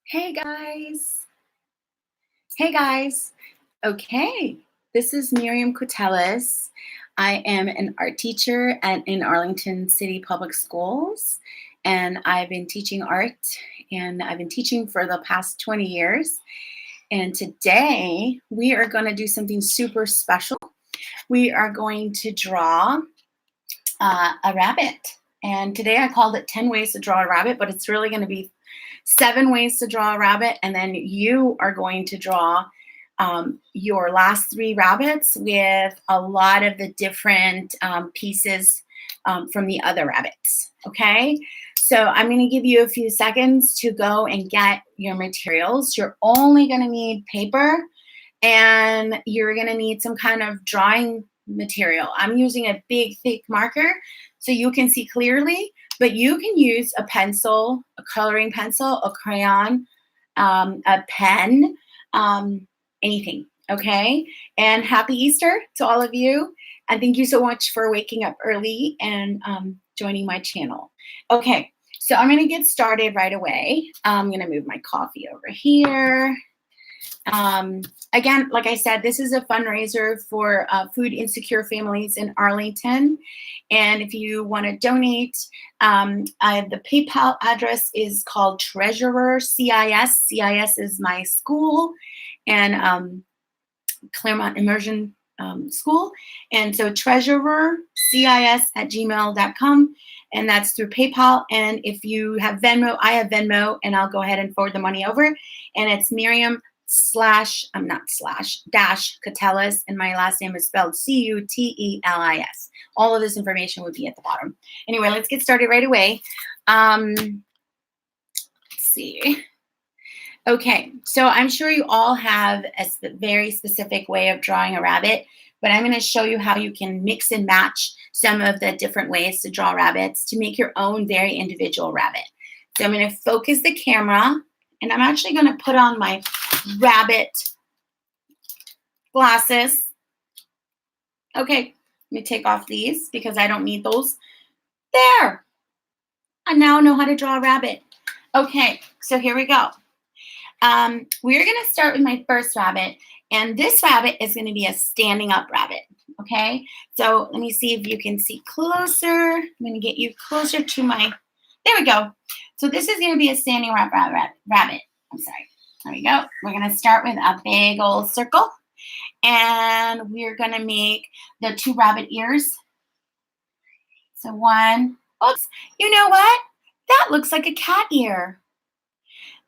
Hey guys. Hey guys. Okay, this is Miriam Cutelis. I am an art teacher in Arlington City Public Schools, and I've been teaching art, and I've been teaching for the past 20 years. And today we are going to do something super special. We are going to draw a rabbit. And today I called it 10 ways to draw a rabbit, but it's really going to be 7 ways to draw a rabbit. And then you are going to draw your last 3 rabbits with a lot of the different pieces from the other rabbits. Okay. So I'm going to give you a few seconds to go and get your materials. You're only going to need paper and you're going to need some kind of drawing material. I'm using a big, thick marker so you can see clearly, but you can use a pencil, a coloring pencil, a crayon, a pen, anything, okay? And happy Easter to all of you. And thank you so much for waking up early and joining my channel. Okay, so I'm gonna get started right away. I'm gonna move my coffee over here. Again, like I said, this is a fundraiser for food insecure families in Arlington. And if you want to donate, the PayPal address is called Treasurer CIS. CIS is my school and Claremont Immersion School. And so treasurercis@gmail.com. And that's through PayPal. And if you have Venmo, I have Venmo, and I'll go ahead and forward the money over. And it's Miriam Cutelis, and my last name is spelled Cutelis. All of this information would be at the bottom. Anyway, let's get started right away. Let's see. Okay, so I'm sure you all have a very specific way of drawing a rabbit, but I'm going to show you how you can mix and match some of the different ways to draw rabbits to make your own very individual rabbit. So I'm going to focus the camera, and I'm actually going to put on my rabbit glasses. Okay, let me take off these because I don't need those. There. I now know how to draw a rabbit. Okay, so here we go. We're going to start with my first rabbit, and this rabbit is going to be a standing up rabbit. Okay, so let me see if you can see closer. I'm going to get you closer to my, there we go. So this is going to be a standing rabbit. I'm sorry. There we go. We're going to start with a big old circle, and we're going to make the 2 rabbit ears. So one, oops, you know what? That looks like a cat ear.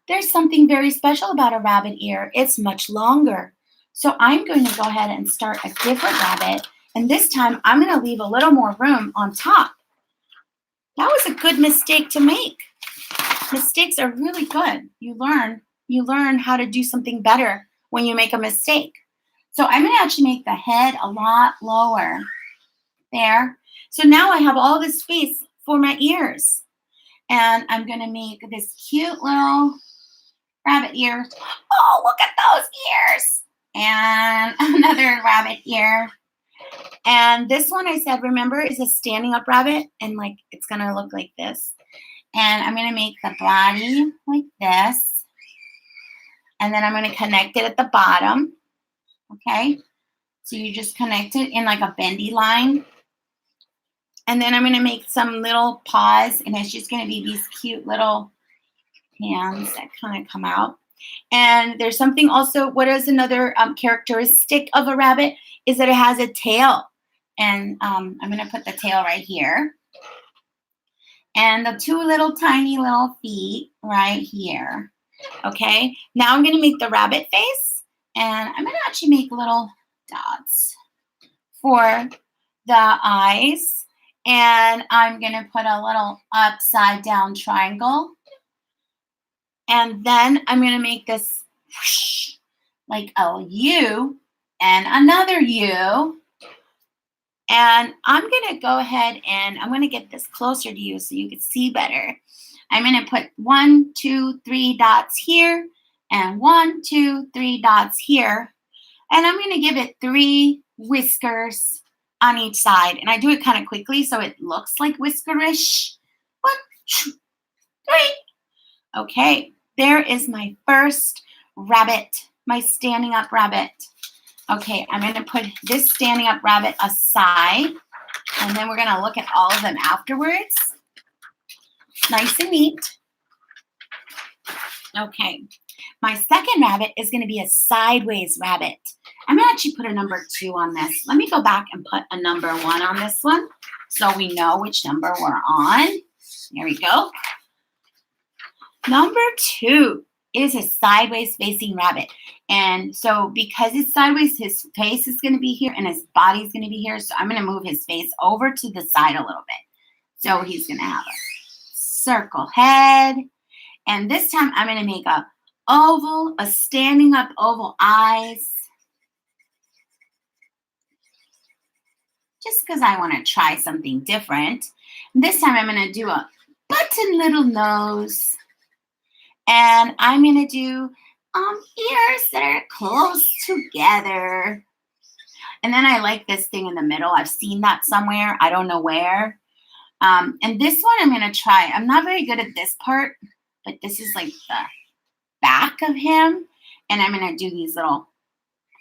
There's something very special about a rabbit ear. It's much longer. So I'm going to go ahead and start a different rabbit, and this time I'm going to leave a little more room on top. That was a good mistake to make. Mistakes are really good. You learn how to do something better when you make a mistake. So I'm going to actually make the head a lot lower. There. So now I have all this space for my ears. And I'm going to make this cute little rabbit ear. Oh, look at those ears. And another rabbit ear. And this one I said, remember, is a standing up rabbit. And like it's going to look like this. And I'm going to make the body like this. And then I'm going to connect it at the bottom. Okay. So you just connect it in like a bendy line. And then I'm going to make some little paws. And it's just going to be these cute little hands that kind of come out. And there's something also, what is another characteristic of a rabbit is that it has a tail. And I'm going to put the tail right here. And the 2 little tiny little feet right here. Okay, now I'm going to make the rabbit face, and I'm going to actually make little dots for the eyes, and I'm going to put a little upside down triangle, and then I'm going to make this whoosh, like a U and another U. And I'm going to go ahead and I'm going to get this closer to you so you can see better. I'm going to put 1, 2, 3 dots here and 1, 2, 3 dots here. And I'm going to give it 3 whiskers on each side. And I do it kind of quickly so it looks like whiskerish. 1, 2, 3. Okay. There is my first rabbit, my standing up rabbit. Okay, I'm going to put this standing up rabbit aside, and then we're going to look at all of them afterwards. Nice and neat. Okay, my second rabbit is going to be a sideways rabbit. I'm going to actually put a number 2 on this. Let me go back and put a number 1 on this one so we know which number we're on. There we go. Number 2 is a sideways facing rabbit. And so because it's sideways, his face is going to be here and his body's going to be here. So I'm going to move his face over to the side a little bit. So he's going to have a circle head. And this time I'm going to make a oval, a standing up oval eyes. Just because I want to try something different. This time I'm going to do a button little nose. And I'm going to do ears that are close together. And then I like this thing in the middle. I've seen that somewhere. I don't know where. And this one I'm going to try. I'm not very good at this part, but this is like the back of him. And I'm going to do these little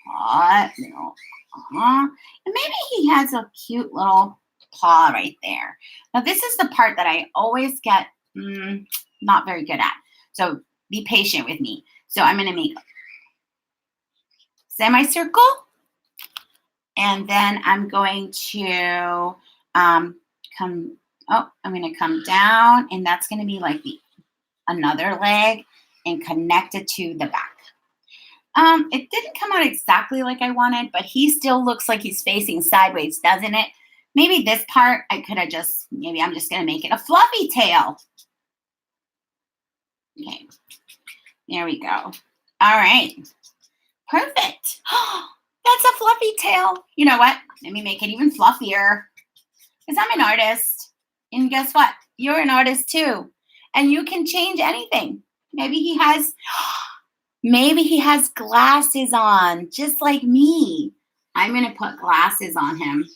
paw, and maybe he has a cute little paw right there. Now, this is the part that I always get not very good at. So be patient with me. So I'm going to make a semicircle. And then I'm going to I'm going to come down, and that's going to be like another leg and connect it to the back. It didn't come out exactly like I wanted, but he still looks like he's facing sideways, doesn't it? Maybe this part I could have maybe I'm just going to make it a fluffy tail. Okay, there we go. All right, perfect. That's a fluffy tail. You know what? Let me make it even fluffier because I'm an artist. And guess what? You're an artist too. And you can change anything. Maybe he has glasses on, just like me. I'm going to put glasses on him.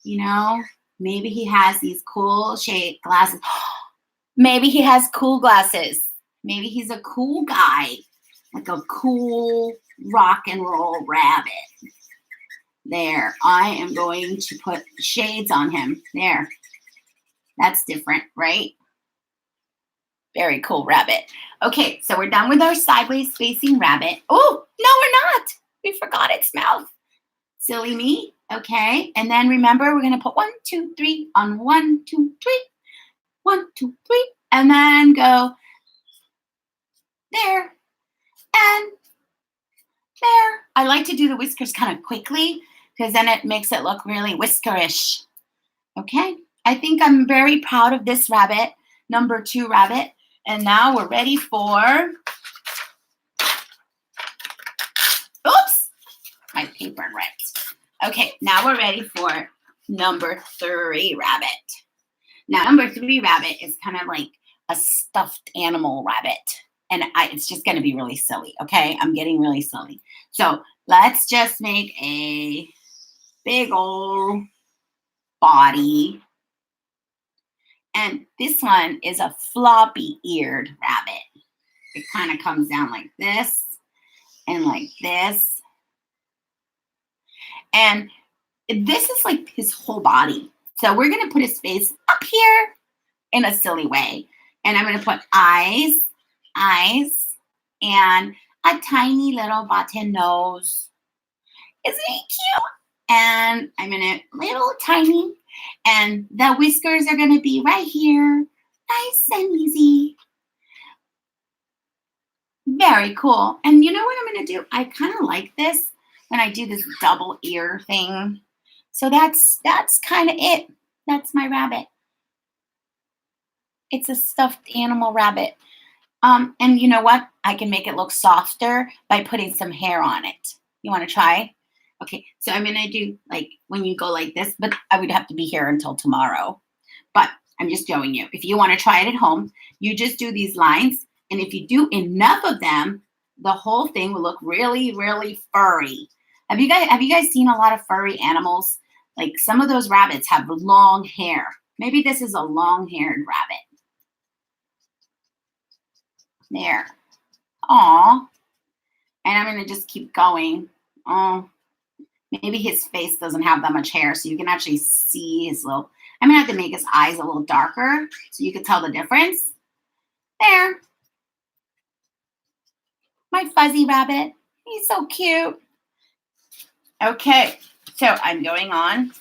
You know, maybe he has these cool shaped glasses. Maybe he has cool glasses. Maybe he's a cool guy, like a cool rock and roll rabbit. There, I am going to put shades on him. There, that's different, right? Very cool rabbit. Okay, so we're done with our sideways facing rabbit. Oh, no, we're not. We forgot its mouth. Silly me. Okay, and then remember, we're going to put 1, 2, 3 on 1, 2, 3. 1, 2, 3, and then go there and there. I like to do the whiskers kind of quickly because then it makes it look really whiskerish. Okay, I think I'm very proud of this rabbit, number 2 rabbit. And now we're ready for, oops, my paper ripped. Okay, now we're ready for number 3 rabbit. Now, number 3 rabbit is kind of like a stuffed animal rabbit. And it's just going to be really silly, okay? I'm getting really silly. So let's just make a big old body. And this one is a floppy-eared rabbit. It kind of comes down like this and like this. And this is like his whole body. So we're going to put his face up here in a silly way. And I'm going to put eyes, and a tiny little button nose. Isn't he cute? And I'm going to, little tiny, and the whiskers are going to be right here. Nice and easy. Very cool. And you know what I'm going to do? I kind of like this when I do this double ear thing. So that's kind of it. That's my rabbit. It's a stuffed animal rabbit. And you know what? I can make it look softer by putting some hair on it. You want to try? Okay, so I'm going to do like when you go like this, but I would have to be here until tomorrow. But I'm just showing you. If you want to try it at home, you just do these lines. And if you do enough of them, the whole thing will look really, really furry. Have you guys seen a lot of furry animals? Like some of those rabbits have long hair. Maybe this is a long-haired rabbit. There. Aw. And I'm going to just keep going. Oh, maybe his face doesn't have that much hair, so you can actually see his little, I'm going to have to make his eyes a little darker so you can tell the difference. There. My fuzzy rabbit. He's so cute. Okay, so I'm going on.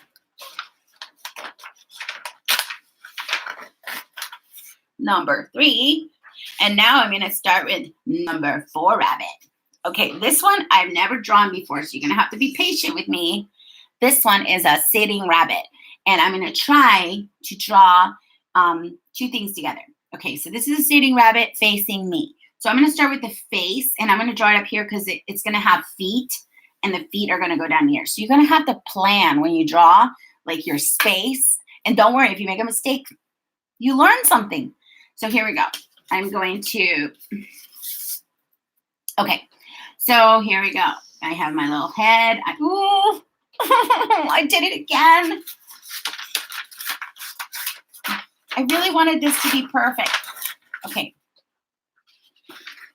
Number 3. And now I'm going to start with number 4 rabbit. Okay, this one I've never drawn before, so you're going to have to be patient with me. This one is a sitting rabbit. And I'm going to try to draw 2 things together. Okay, so this is a sitting rabbit facing me. So I'm going to start with the face, and I'm going to draw it up here because it's going to have feet, and the feet are going to go down here. So you're going to have to plan when you draw, like your space. And don't worry, if you make a mistake, you learn something. So here we go. I'm going to, okay. So here we go. I have my little head. Ooh, I did it again. I really wanted this to be perfect. Okay.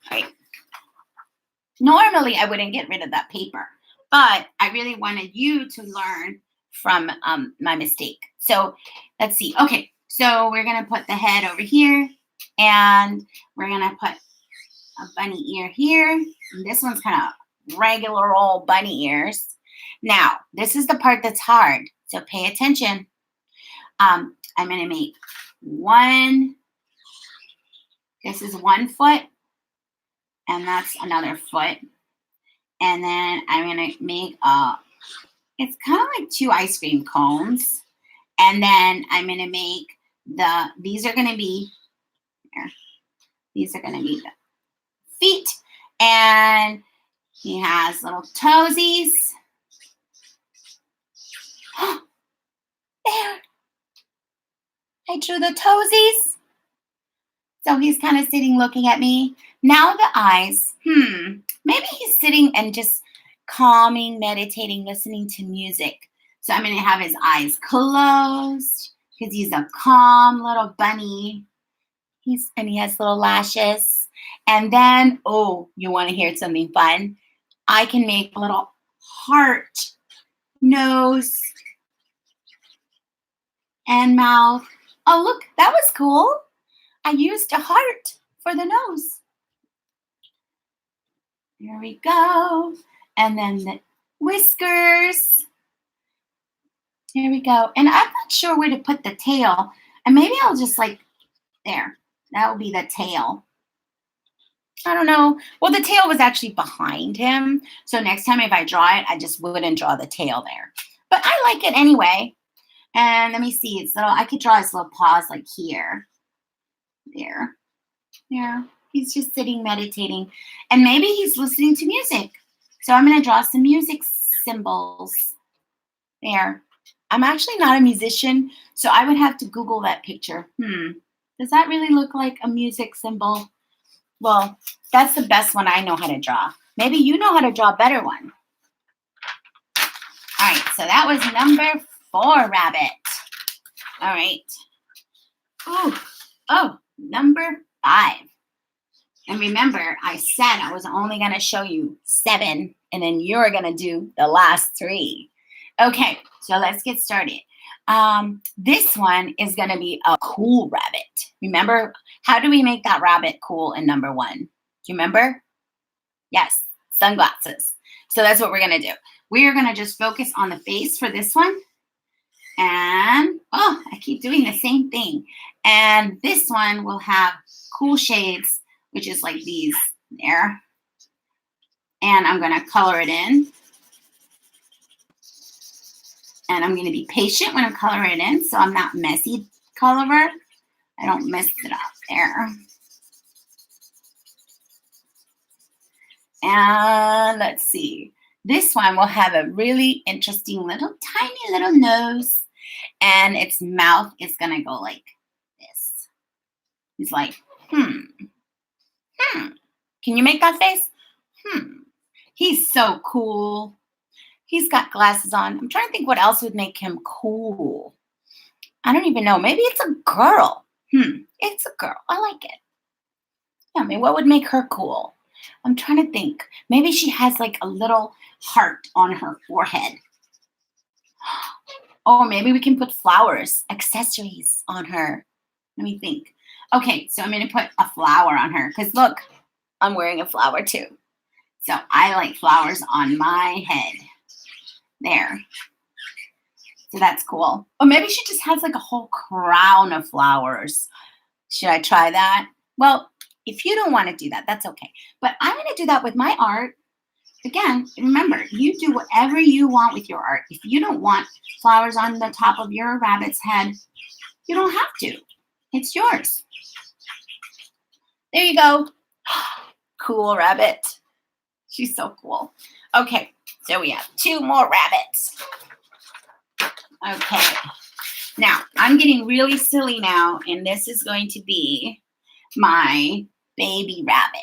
Right. Normally, I wouldn't get rid of that paper, but I really wanted you to learn from my mistake. So let's see. Okay. So we're going to put the head over here, and we're going to put a bunny ear here. And this one's kind of regular old bunny ears. Now, this is the part that's hard, so pay attention. I'm going to make this is 1 foot, and that's another foot. And then I'm going to make it's kind of like 2 ice cream cones. And then I'm going to make these are going to be the feet, and he has little toesies. There. I drew the toesies. So he's kind of sitting looking at me. Now the eyes. Maybe he's sitting and just calming, meditating, listening to music. So I'm going to have his eyes closed because he's a calm little bunny. And he has little lashes. And then, oh, you want to hear something fun? I can make a little heart, nose, and mouth. Oh, look, that was cool. I used a heart for the nose. There we go. And then the whiskers. Here we go. And I'm not sure where to put the tail. And maybe I'll just there. That will be the tail. I don't know. Well, the tail was actually behind him. So next time if I draw it, I just wouldn't draw the tail there. But I like it anyway. And let me see. It's little. I could draw his little paws like here. There. Yeah. He's just sitting, meditating. And maybe he's listening to music. So I'm going to draw some music symbols. There. I'm actually not a musician, so I would have to Google that picture. Does that really look like a music symbol? Well, that's the best one I know how to draw. Maybe you know how to draw a better one. All right, so that was number 4 rabbit. All right. Oh, number 5. And remember, I said I was only going to show you 7, and then you're going to do the last 3. Okay, so let's get started. This one is going to be a cool rabbit. Remember, how do we make that rabbit cool in number 1? Do you remember? Yes, sunglasses. So that's what we're going to do. We are going to just focus on the face for this one. And, oh, I keep doing the same thing. And this one will have cool shades, which is like these there. And I'm going to color it in. And I'm going to be patient when I color it in so I'm not messy colorer. I don't mess it up there. And let's see. This one will have a really interesting tiny little nose. And its mouth is going to go like this. He's like, Can you make that face? He's so cool. He's got glasses on. I'm trying to think what else would make him cool. I don't even know. Maybe it's a girl. It's a girl. I like it. Yeah, I mean, what would make her cool? I'm trying to think. Maybe she has like a little heart on her forehead. Or maybe we can put flowers, accessories on her. Let me think. Okay, so I'm going to put a flower on her because look, I'm wearing a flower too. So I like flowers on my head. There. So that's cool. Or maybe she just has like a whole crown of flowers. Should I try that? Well, if you don't want to do that, that's okay. But I'm going to do that with my art. Again, remember, you do whatever you want with your art. If you don't want flowers on the top of your rabbit's head, you don't have to. It's yours. There you go. Cool rabbit. She's so cool. Okay, so we have 2 more rabbits. Okay. Now, I'm getting really silly now, and this is going to be my baby rabbit.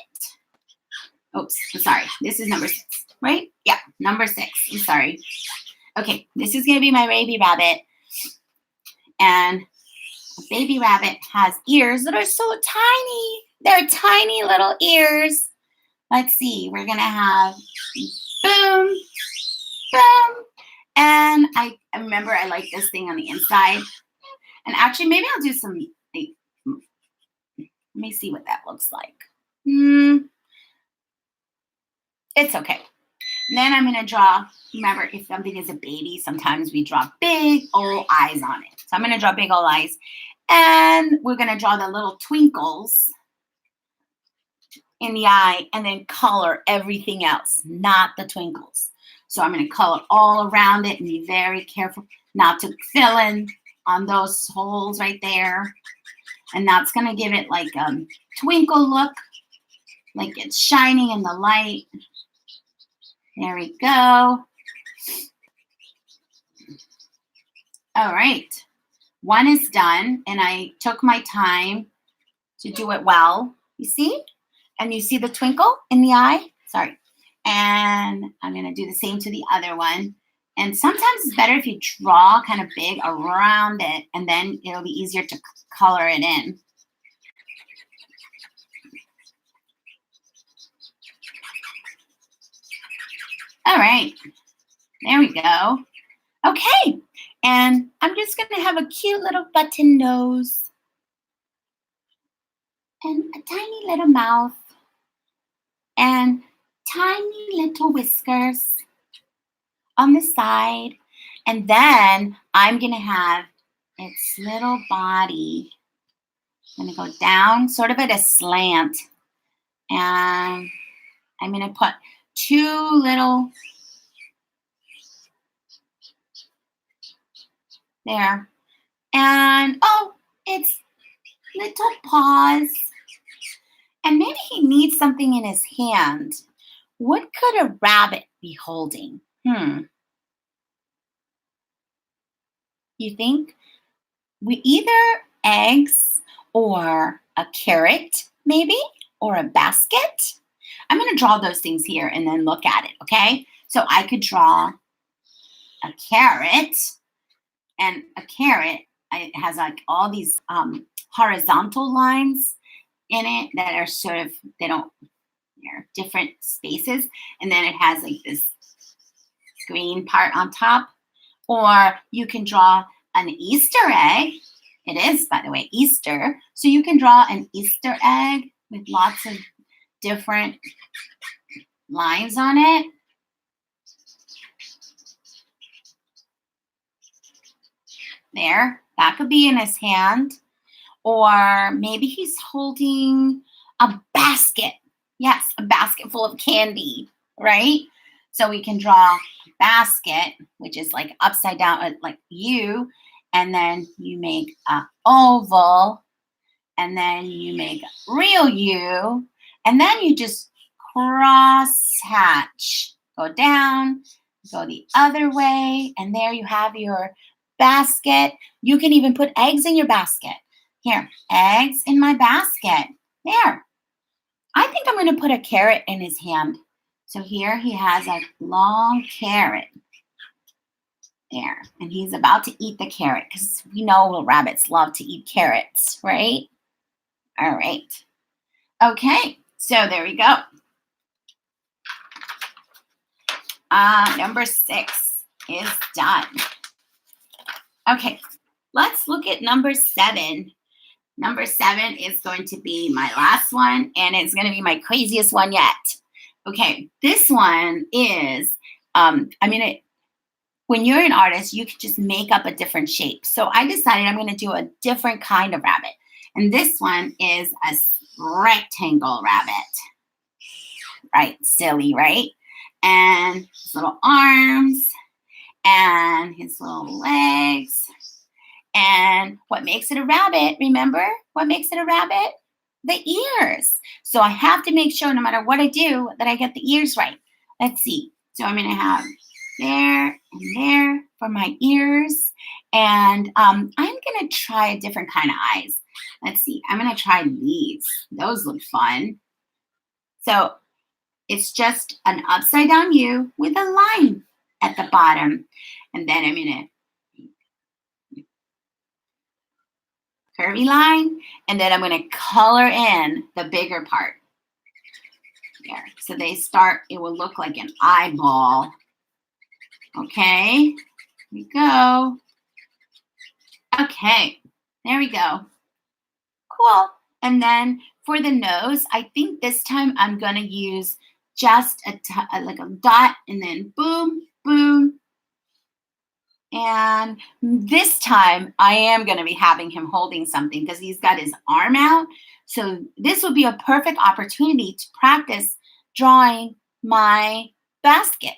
Oops, I'm sorry. This is number 6, right? Yeah, number 6. I'm sorry. Okay, this is going to be my baby rabbit. And a baby rabbit has ears that are so tiny. They're tiny little ears. Let's see. We're going to have boom, boom. And I remember I like this thing on the inside. And actually, maybe I'll do some, like, let me see what that looks like. It's okay. And then I'm going to draw, remember, if something is a baby, sometimes we draw big old eyes on it. So I'm going to draw big old eyes. And we're going to draw the little twinkles in the eye and then color everything else, not the twinkles. So I'm going to color all around it and be very careful not to fill in on those holes right there. And that's going to give it like a twinkle look, like it's shining in the light. There we go. All right. One is done, and I took my time to do it well. You see? And you see the twinkle in the eye? Sorry. And I'm going to do the same to the other one. And sometimes it's better if you draw kind of big around it, and then it'll be easier to color it in. All right. There we go. Okay. And I'm just going to have a cute little button nose and a tiny little mouth and tiny little whiskers on the side. And then I'm going to have its little body. I'm going to go down sort of at a slant. And I'm going to put 2 little, there. And, oh, it's little paws. And maybe he needs something in his hand. What could a rabbit be holding? You think? We either eggs or a carrot, maybe, or a basket. I'm going to draw those things here and then look at it, okay? So I could draw a carrot, and a carrot, it has like all these horizontal lines in it that are sort of, they're different spaces. And then it has like this green part on top. Or you can draw an Easter egg. It is, by the way, Easter. So you can draw an Easter egg with lots of different lines on it. There, that could be in his hand. Or maybe he's holding a basket. Yes, a basket full of candy, right? So we can draw a basket, which is like upside down, like U, and then you make an oval, and then you make a real U, and then you just cross hatch. Go down, go the other way, and there you have your basket. You can even put eggs in your basket. Here, eggs in my basket. There. I think I'm going to put a carrot in his hand. So here he has a long carrot. There. And he's about to eat the carrot because we know little rabbits love to eat carrots, right? All right. Okay, so there we go. Number 6 is done. Okay, let's look at number 7. Number 7 is going to be my last one, and it's going to be my craziest one yet. Okay, this one is, when you're an artist, you can just make up a different shape. So I decided I'm going to do a different kind of rabbit. And this one is a rectangle rabbit. Right, silly, right? And his little arms and his little legs. And what makes it a rabbit, remember? What makes it a rabbit? The ears. So I have to make sure no matter what I do that I get the ears right. Let's see. So I'm going to have there and there for my ears. And I'm going to try a different kind of eyes. Let's see. I'm going to try these. Those look fun. So it's just an upside down U with a line at the bottom. And then I'm going to curvy line. And then I'm going to color in the bigger part. There. So they start, it will look like an eyeball. Okay. Here we go. Okay. There we go. Cool. And then for the nose, I think this time I'm going to use just like a dot and then boom, boom. And this time I am going to be having him holding something because he's got his arm out. So this would be a perfect opportunity to practice drawing my basket.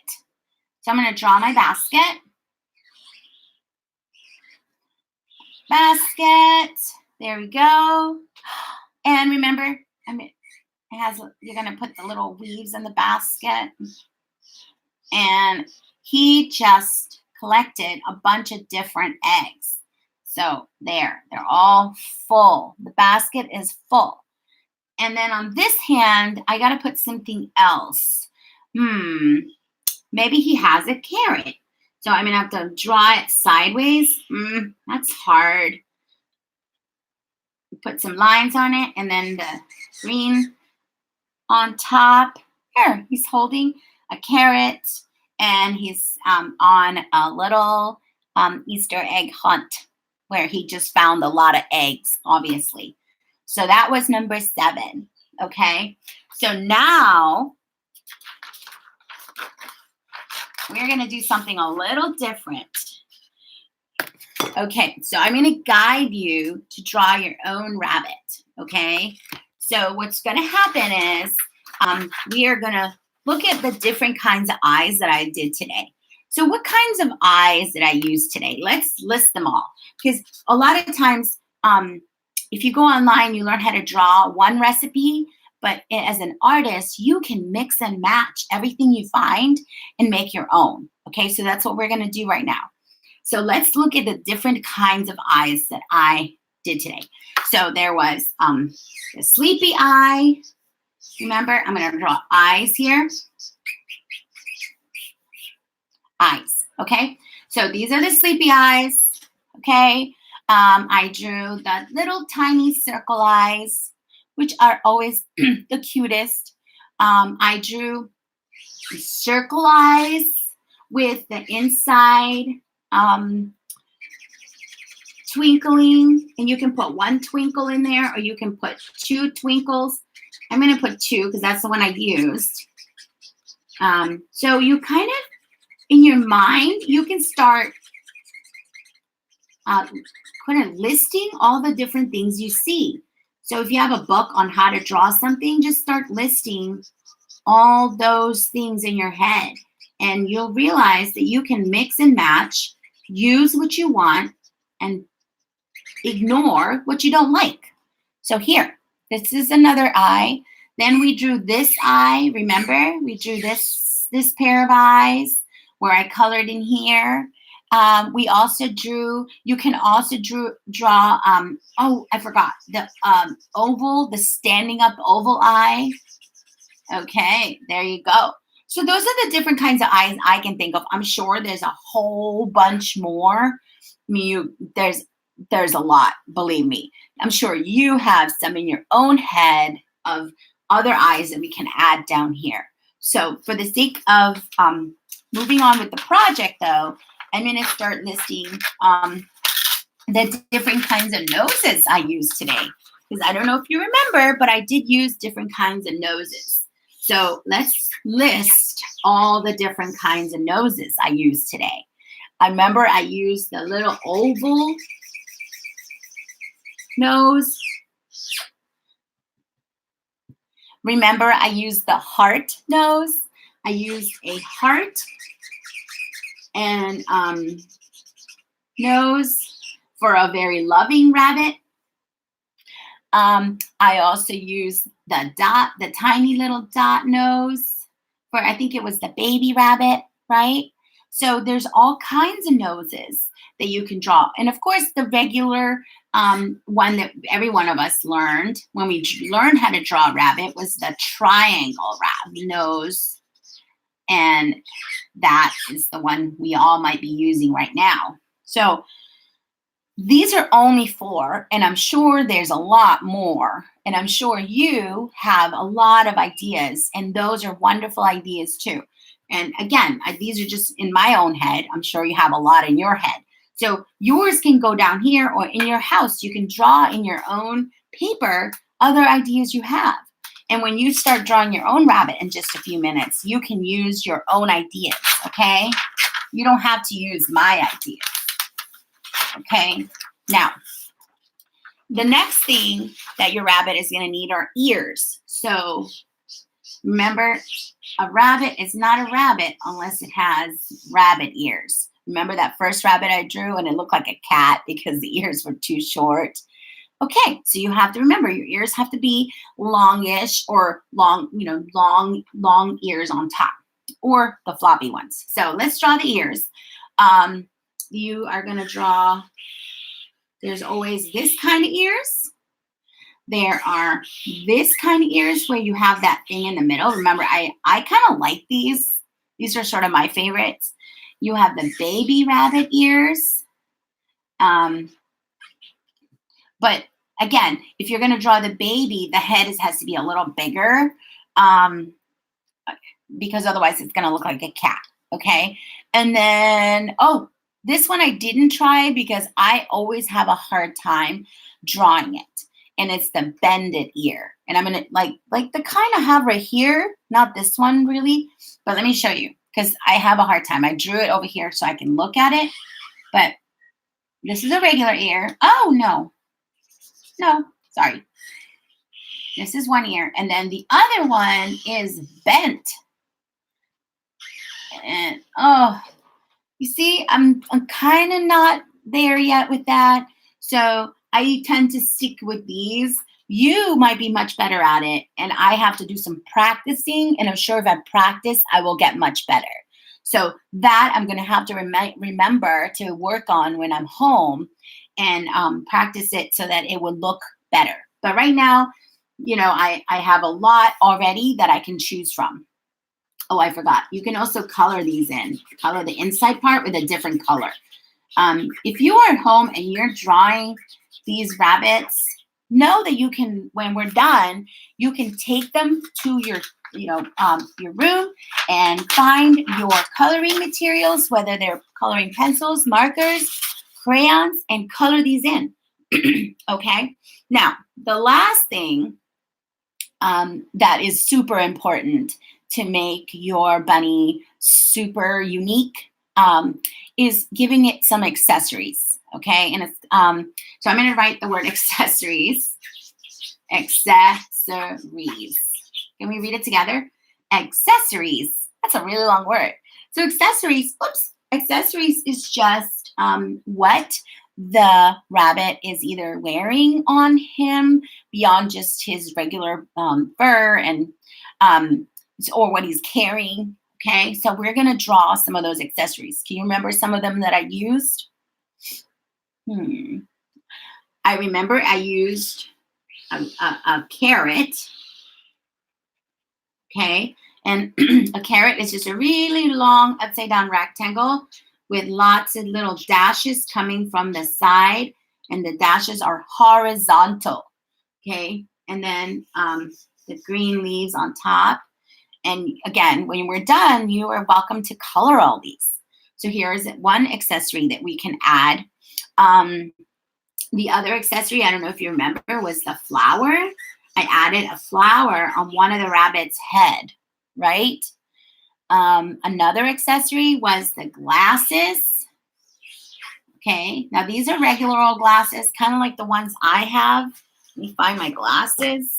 So I'm going to draw my basket. Basket. There we go. And remember, you're going to put the little weaves in the basket. And he just collected a bunch of different eggs. So they're all full. The basket is full. And then on this hand, I got to put something else. Maybe he has a carrot. So I'm going to have to draw it sideways. That's hard. Put some lines on it and then the green on top. Here, he's holding a carrot and he's on a little Easter egg hunt where he just found a lot of eggs, obviously. So that was number 7, okay? So now we're going to do something a little different. Okay, so I'm going to guide you to draw your own rabbit, okay? So what's going to happen is we are going to look at the different kinds of eyes that I did today. So what kinds of eyes did I use today? Let's list them all. Because a lot of times, if you go online, you learn how to draw one recipe, but as an artist, you can mix and match everything you find and make your own. Okay, so that's what we're going to do right now. So let's look at the different kinds of eyes that I did today. So there was the sleepy eye. Remember, I'm going to draw eyes here. Eyes, okay? So these are the sleepy eyes, okay? I drew the little tiny circle eyes, which are always the cutest. I drew circle eyes with the inside twinkling, and you can put one twinkle in there or you can put 2 twinkles. I'm going to put 2 because that's the one I used. So you kind of, in your mind, you can start kind of listing all the different things you see. So if you have a book on how to draw something, just start listing all those things in your head. And you'll realize that you can mix and match, use what you want, and ignore what you don't like. So here, this is another eye. Then we drew this eye. Remember, we drew this pair of eyes where I colored in here. We also drew, you can also draw, oh, I forgot, the oval, the standing up oval eye. Okay, there you go. So those are the different kinds of eyes I can think of. I'm sure there's a whole bunch more. I mean, there's a lot, believe me. I'm sure you have some in your own head of other eyes that we can add down here. So for the sake of moving on with the project, though, I'm going to start listing the different kinds of noses I used today. Because I don't know if you remember, but I did use different kinds of noses. So let's list all the different kinds of noses I used today. I remember I used the little oval nose. Remember, I used the heart nose. I used a heart and nose for a very loving rabbit. I also used the tiny little dot nose for, I think it was the baby rabbit, right? So there's all kinds of noses that you can draw. And of course, the regular one that every one of us learned when we learned how to draw a rabbit was the triangle nose. And that is the one we all might be using right now. So these are only 4, and I'm sure there's a lot more. And I'm sure you have a lot of ideas, and those are wonderful ideas too. And again, these are just in my own head. I'm sure you have a lot in your head. So yours can go down here, or in your house, you can draw in your own paper other ideas you have. And when you start drawing your own rabbit in just a few minutes, you can use your own ideas, okay? You don't have to use my ideas, okay? Now, the next thing that your rabbit is going to need are ears. So remember, a rabbit is not a rabbit unless it has rabbit ears. Remember that first rabbit I drew and it looked like a cat because the ears were too short? Okay, so you have to remember your ears have to be longish or long ears on top, or the floppy ones. So let's draw the ears. You are going to draw, there's always this kind of ears. There are this kind of ears where you have that thing in the middle. Remember, I kind of like these. These are sort of my favorites. You have the baby rabbit ears. But again, if you're going to draw the baby, the head has to be a little bigger because otherwise it's going to look like a cat, okay? And then, this one I didn't try because I always have a hard time drawing it. And it's the bended ear. And I'm going to, like the kind I have right here, not this one really, but let me show you because I have a hard time. I drew it over here so I can look at it, but this is a regular ear. Oh, no, sorry. This is one ear. And then the other one is bent. And, you see, I'm kind of not there yet with that. So I tend to stick with these. You might be much better at it, and I have to do some practicing, and I'm sure if I practice, I will get much better. So that I'm going to have to remember to work on when I'm home and practice it so that it will look better. But right now, I have a lot already that I can choose from. Oh, I forgot. You can also color these in. Color the inside part with a different color. If you are at home and you're drawing these rabbits, know that you can, when we're done, you can take them to your room and find your coloring materials, whether they're coloring pencils, markers, crayons, and color these in. Okay? Now, the last thing that is super important to make your bunny super unique is giving it some accessories, okay? And it's so I'm going to write the word accessories. Accessories. Can we read it together? Accessories. That's a really long word. So accessories is just what the rabbit is either wearing on him beyond just his regular fur and or what he's carrying. Okay, so we're going to draw some of those accessories. Can you remember some of them that I used? I remember I used a carrot. Okay, and a carrot is just a really long upside down rectangle with lots of little dashes coming from the side, and the dashes are horizontal. Okay, and then the green leaves on top. And again, when we're done, you are welcome to color all these. So here's one accessory that we can add. The other accessory, I don't know if you remember, was the flower. I added a flower on one of the rabbit's head, right? Another accessory was the glasses. Okay, now these are regular old glasses, kind of like the ones I have. Let me find my glasses.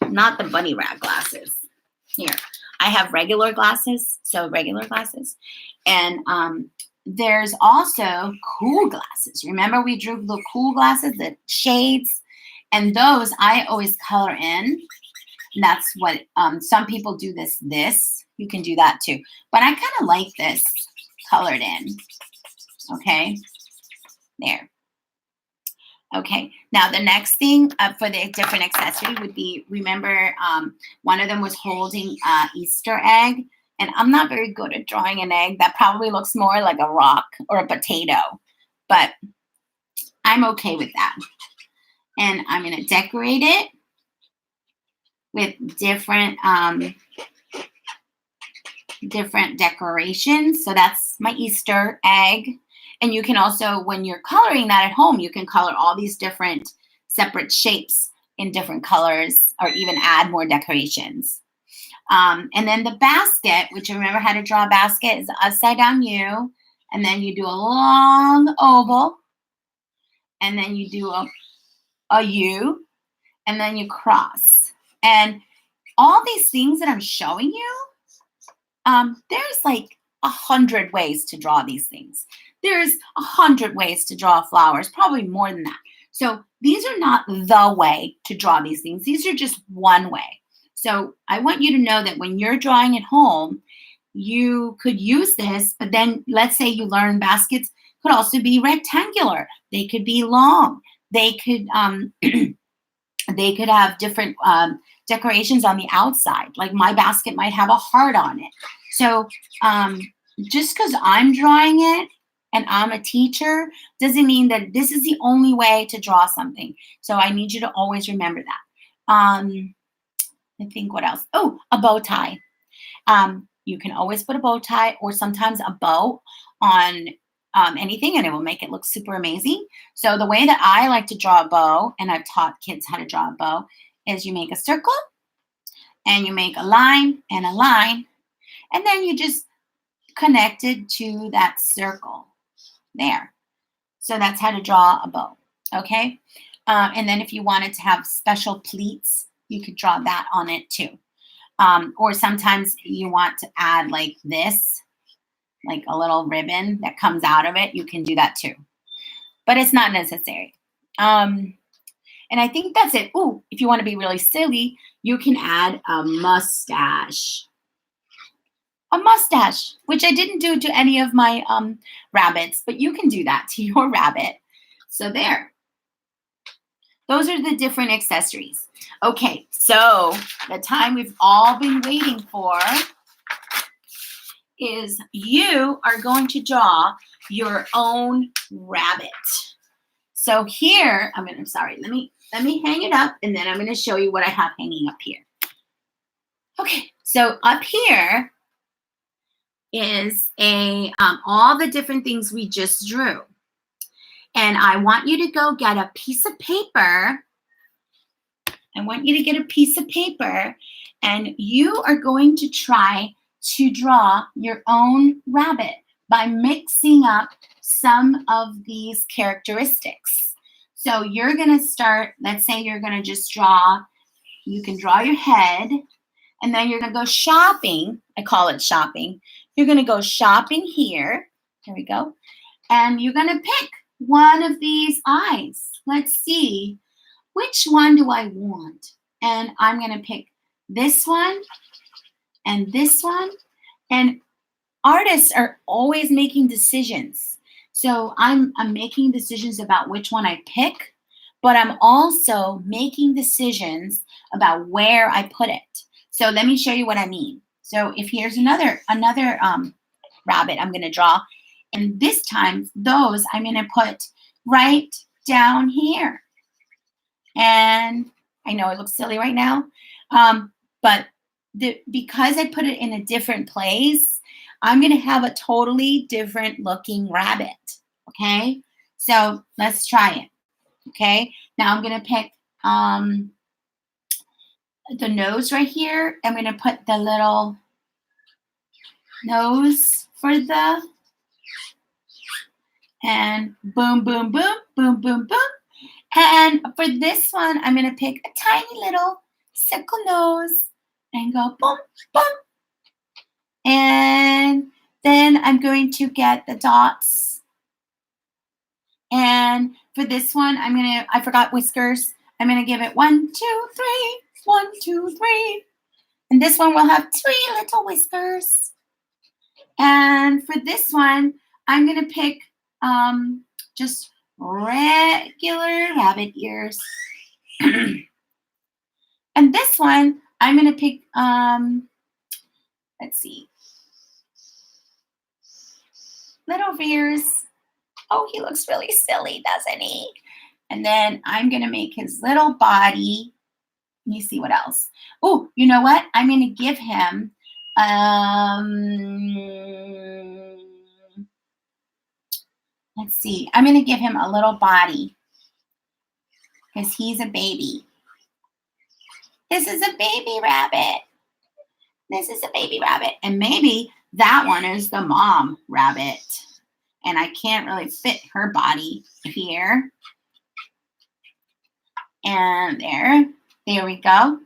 Not the bunny rabbit glasses. Here, I have regular glasses, so regular glasses. And there's also cool glasses. Remember we drew the cool glasses, the shades? And those I always color in. And that's what, some people do this. You can do that too. But I kind of like this colored in. Okay, there. Okay, now the next thing for the different accessory would be, remember one of them was holding an Easter egg. And I'm not very good at drawing an egg. That probably looks more like a rock or a potato. But I'm okay with that. And I'm going to decorate it with different decorations. So that's my Easter egg. And you can also, when you're coloring that at home, you can color all these different separate shapes in different colors, or even add more decorations. And then the basket, which, remember how to draw a basket, is an upside down U. And then you do a long oval. And then you do a U. And then you cross. And all these things that I'm showing you, there's like 100 ways to draw these things. There's 100 ways to draw flowers, probably more than that. So these are not the way to draw these things. These are just one way. So I want you to know that when you're drawing at home, you could use this, but then let's say you learn baskets could also be rectangular. They could be long. They could they could have different decorations on the outside. Like my basket might have a heart on it. So just because I'm drawing it and I'm a teacher doesn't mean that this is the only way to draw something. So I need you to always remember that. I think what else? Oh, a bow tie. You can always put a bow tie or sometimes a bow on anything, and it will make it look super amazing. So the way that I like to draw a bow, and I've taught kids how to draw a bow, is you make a circle and you make a line, and then you just connect it to that circle there. So that's how to draw a bow, okay? And then if you wanted to have special pleats, you could draw that on it too. Or sometimes you want to add like this, like a little ribbon that comes out of it. You can do that too. But it's not necessary. And I think that's it. Ooh, if you want to be really silly, you can add a mustache. A mustache, which I didn't do to any of my rabbits, but you can do that to your rabbit. So there. Those are the different accessories. Okay, so the time we've all been waiting for is you are going to draw your own rabbit. So here, let me hang it up, and then I'm going to show you what I have hanging up here. Okay, so up here is all the different things we just drew. And I want you to go get a piece of paper. I want you to get a piece of paper, and you are going to try to draw your own rabbit by mixing up some of these characteristics. So you're going to start, let's say you're going to just draw, you can draw your head, and then you're going to go shopping. I call it shopping. You're going to go shopping here. Here we go. And you're going to pick one of these eyes. Let's see. Which one do I want? And I'm going to pick this one and this one. And artists are always making decisions. So I'm making decisions about which one I pick, but I'm also making decisions about where I put it. So let me show you what I mean. So if here's another rabbit I'm going to draw, and this time those I'm going to put right down here. And I know it looks silly right now, but because I put it in a different place, I'm going to have a totally different looking rabbit. Okay, so let's try it. Okay, now I'm going to pick the nose right here. I'm going to put the little nose for the, and boom, boom, boom, boom, boom, boom. And for this one, I'm going to pick a tiny little circle nose and go boom, boom. And then I'm going to get the dots. And for this one, I forgot whiskers. I'm going to give it 1, 2, 3, 1, 2, 3. And this one will have 3 little whiskers. And for this one, I'm going to pick just regular rabbit ears. And this one, I'm going to pick, let's see, little ears. Oh, he looks really silly, doesn't he? And then I'm going to make his little body. Let me see what else. Oh, you know what? I'm going to give him, let's see. I'm going to give him a little body because he's a baby. This is a baby rabbit. This is a baby rabbit. And maybe that one is the mom rabbit. And I can't really fit her body here. And there we go.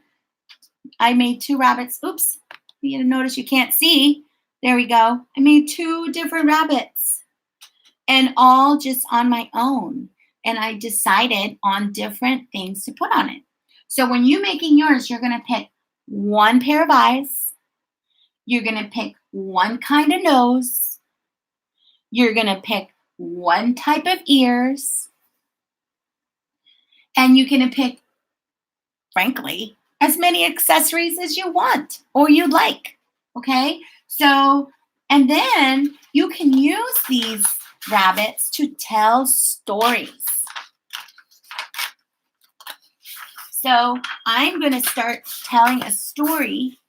I made 2 rabbits. Oops, you notice you can't see. There we go. I made 2 different rabbits and all just on my own. And I decided on different things to put on it. So when you're making yours, you're going to pick 1 pair of eyes. You're going to pick 1 kind of nose. You're going to pick 1 type of ears. And you're going to pick, frankly, as many accessories as you want or you'd like. Okay? So, and then you can use these rabbits to tell stories. So I'm going to start telling a story.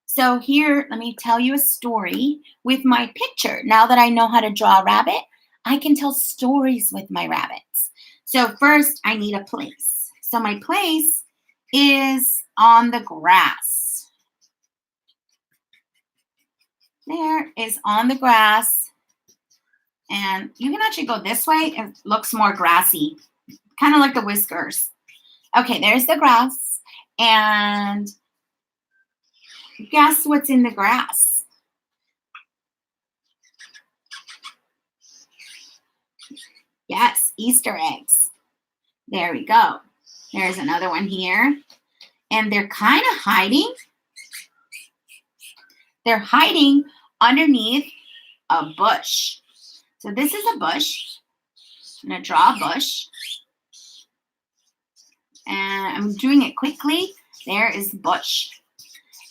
So here, let me tell you a story with my picture. Now that I know how to draw a rabbit, I can tell stories with my rabbits. So first, I need a place. So my place is on the grass. There is on the grass. And you can actually go this way. It looks more grassy, kind of like the whiskers. Okay, there's the grass. And guess what's in the grass? Yes, Easter eggs. There we go. There's another one here. And they're kind of hiding. They're hiding underneath a bush. So this is a bush. I'm going to draw a bush. And I'm doing it quickly. There is the bush.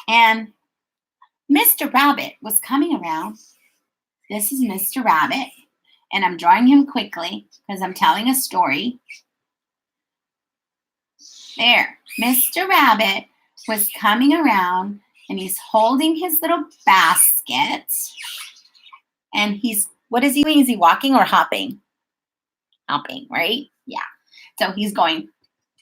And Mr. Rabbit was coming around. This is Mr. Rabbit. And I'm drawing him quickly because I'm telling a story. There. Mr. Rabbit was coming around and he's holding his little basket. And what is he doing? Is he walking or hopping? Hopping, right? Yeah. So he's going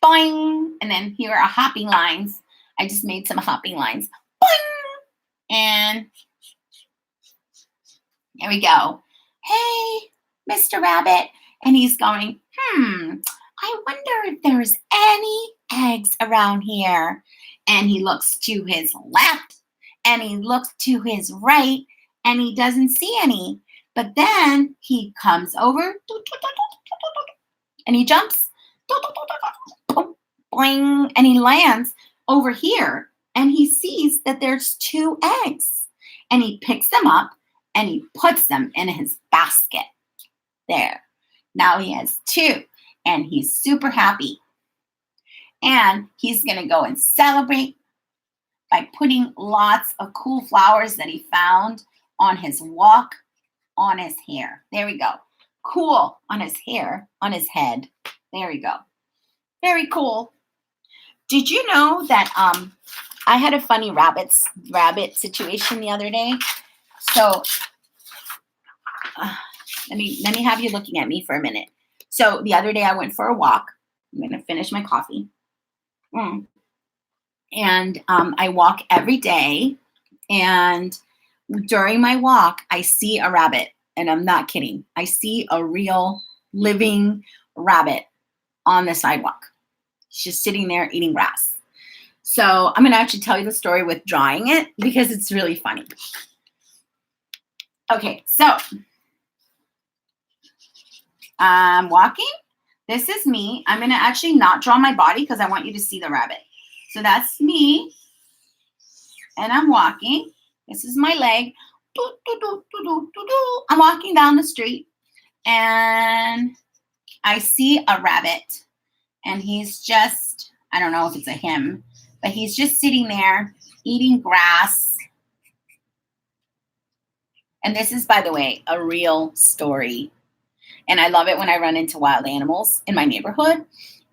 boing. And then here are hopping lines. I just made some hopping lines. Boing. And there we go. Hey, Mr. Rabbit. And he's going, I wonder if there's any eggs around here. And he looks to his left and he looks to his right and he doesn't see any. But then he comes over and he jumps boing, and he lands over here and he sees that there's 2 eggs and he picks them up and he puts them in his basket. There. Now he has 2 and he's super happy. And he's going to go and celebrate by putting lots of cool flowers that he found on his walk on his hair. There we go. Cool on his hair, on his head. There we go. Very cool. Did you know that I had a funny rabbit situation the other day? So let me have you looking at me for a minute. So the other day I went for a walk. I'm gonna finish my coffee. And I walk every day. And during my walk, I see a rabbit. And I'm not kidding. I see a real living rabbit on the sidewalk. She's just sitting there eating grass. So I'm going to actually tell you the story with drawing it because it's really funny. Okay, so I'm walking. This is me. I'm going to actually not draw my body because I want you to see the rabbit. So that's me. And I'm walking. This is my leg. I'm walking down the street and I see a rabbit. And he's just, I don't know if it's a him, but he's just sitting there eating grass. And this is, by the way, a real story. And I love it when I run into wild animals in my neighborhood.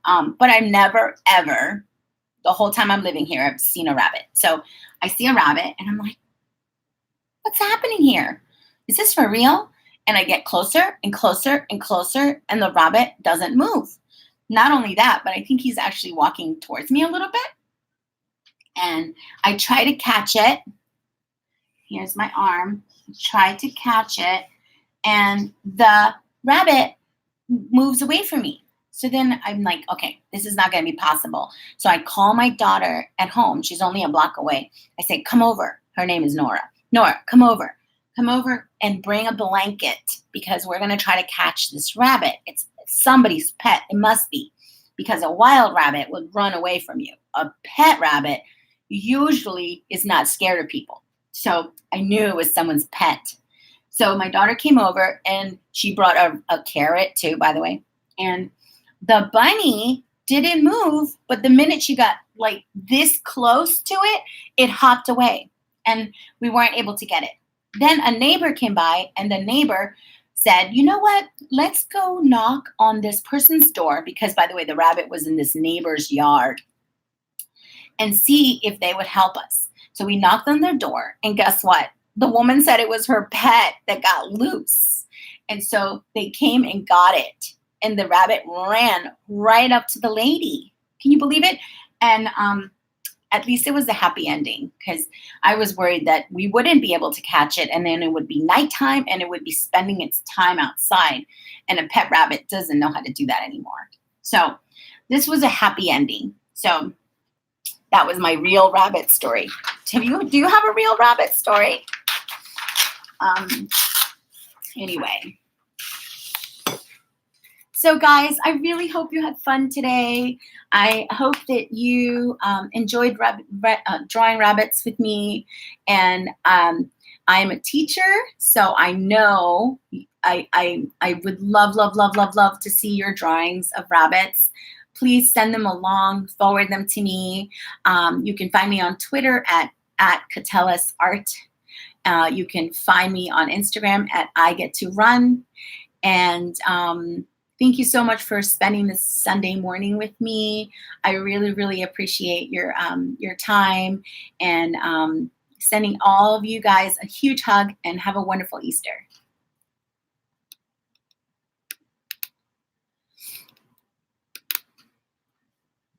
But I've never, ever, the whole time I'm living here, I've seen a rabbit. So I see a rabbit and I'm like, what's happening here? Is this for real? And I get closer and closer and closer and the rabbit doesn't move. Not only that, but I think he's actually walking towards me a little bit. And I try to catch it. Here's my arm. I try to catch it. And the rabbit moves away from me. So then I'm like, okay, this is not going to be possible. So I call my daughter at home. She's only a block away. I say, come over. Her name is Nora. Nora, come over. Come over and bring a blanket because we're going to try to catch this rabbit. It's somebody's pet. It must be because a wild rabbit would run away from you. A pet rabbit usually is not scared of people. So I knew it was someone's pet. So my daughter came over and she brought a carrot too, by the way. And the bunny didn't move, but the minute she got like this close to it, it hopped away and we weren't able to get it. Then a neighbor came by and the neighbor said, you know what, let's go knock on this person's door because, by the way, the rabbit was in this neighbor's yard and see if they would help us. So we knocked on their door and guess what? The woman said it was her pet that got loose. And so they came and got it. And the rabbit ran right up to the lady. Can you believe it? And at least it was a happy ending because I was worried that we wouldn't be able to catch it and then it would be nighttime and it would be spending its time outside. And a pet rabbit doesn't know how to do that anymore. So this was a happy ending. So that was my real rabbit story. Do you have a real rabbit story? Anyway. So guys, I really hope you had fun today. I hope that you enjoyed drawing rabbits with me. And I'm a teacher, so I know I would love to see your drawings of rabbits. Please send them along, forward them to me. You can find me on Twitter at Cutelis Art. You can find me on Instagram at I Get to Run. And thank you so much for spending this Sunday morning with me. I really, really appreciate your time and sending all of you guys a huge hug and have a wonderful Easter.